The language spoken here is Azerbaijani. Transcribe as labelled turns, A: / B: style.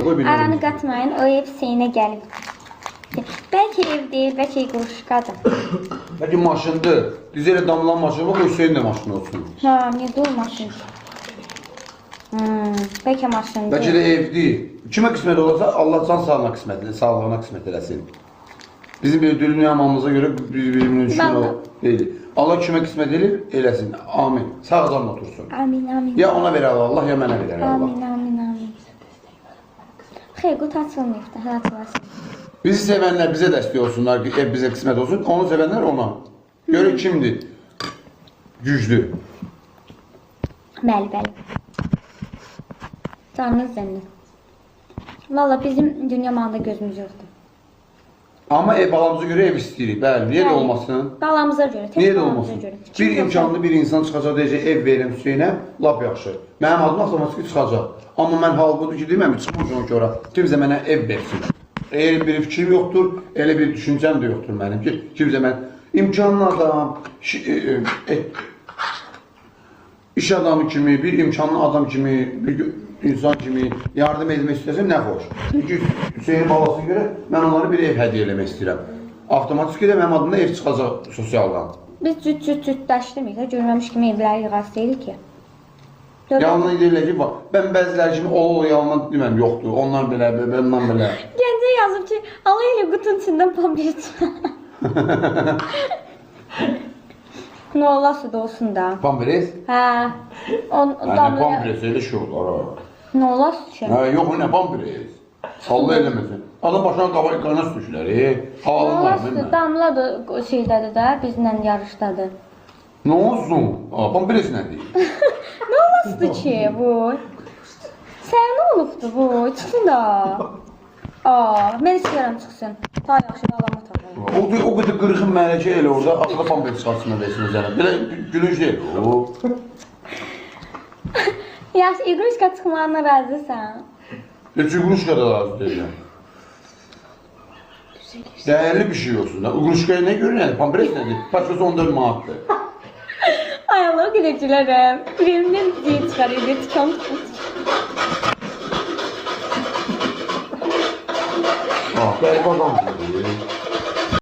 A: Qoy bir.
B: Aranı qatmayın, o ev Hüseynə gəlib. Bəlkə ev deyil, bəlkə quruşqadır.
A: Bəlkə maşındır. Düz elə damlanan maşın var, Hüseyn də maşın olsun.
B: Ha, niyə də maşın? Bəlkə maşındır.
A: Bəlkə də evdir. Kimə qismət olursa Allah can sağlığına qismət eləsin. Bizim bir dünyamamıza görə bir-birinin düşkün deyil. Allah kimə qismət edir, eləsin. Amin. Sağ canla otursun.
B: Amin, amin.
A: Ya ona verər Allah, ya mənə verər Allah.
B: Amin, amin, amin. Xeyr, qut açılmayıb da, hər açılasın.
A: Bizi sevənlər bizə dəstək olsunlar ki, ev bizə qismət olsun. Onu sevənlər ona. Görün kimdir? Güclü.
B: Bəli, bəli. Canınız zənnət. Valla bizim dünya malında gözümüz yoxdur.
A: Amma balamıza görə ev istəyirik. Bəli, niyə də olmasın?
B: Balamıza görə,
A: Niyə də olmasın? Bir imkanlı bir insan çıxacaq deyəcək, ev verim Hüseynə, lap yaxşı. Mənim adım avtomatik çıxacaq. Amma mən hal budur ki, deməm, çıxmışam ki, ora. Kimsə mənə ev versin. Elə bir fikrim yoxdur, elə bir düşüncəm də yoxdur mənim ki, kimsə mən imkanlı adam, iş adamı kimi, bir imkanlı adam kimi, bir insan kimi yardım etmək istəsəm nə xoş. Çünki Hüseynin balasına görə mən onlara bir ev hədiyyə eləmək istəyirəm. Avtomatik də mənim adımda ev çıxacaq sosialdan.
B: Biz cüt-cüt-cütləşdirməyik də, görməmiş kimi evləri yığasıydı ki.
A: Yalandan deyirlər ki, bax, mən bəziləri kimi yalandan deməm, yoxdur, onlar belə, ondan belə.
B: Gəncə yazıb ki, Allah elə qutun içindən pampir çıxar. Nə olası da olsun da.
A: Pampires?
B: Hə.
A: Nə pampires, elə şey olar.
B: Nə olası ki?
A: Yox, nə pampires? Allah eləməsin. Adam başına qana sürüşlər, havalım var mənimlə.
B: Damla da şeydədir də, bizlə yarışdadır.
A: Nə olsun? Pampires nədir?
B: Nə olasıdır ki bu? Sən nə olubdur bu? Çıxsın da. Mən istəyirəm çıxsın. Ta yaxşı qalama taxalım.
A: O qədər qırxın mələkə elə orada, asıda pampires çıxartsınlar versin özələ. Belə gülünç deyil.
B: Yaxşı, İqruşka çıxmağına razısan.
A: Heç İqruşka da razı deyiləm. Dəyərli bir şey olsun da. İqruşkaya nə görünür? Pampires nədir? Başqası 14 manatdır.
B: Ay Allah, güləcəklərəm. Birimdən deyil çıxarıydı, çıxam.
A: Qəribə adamdır.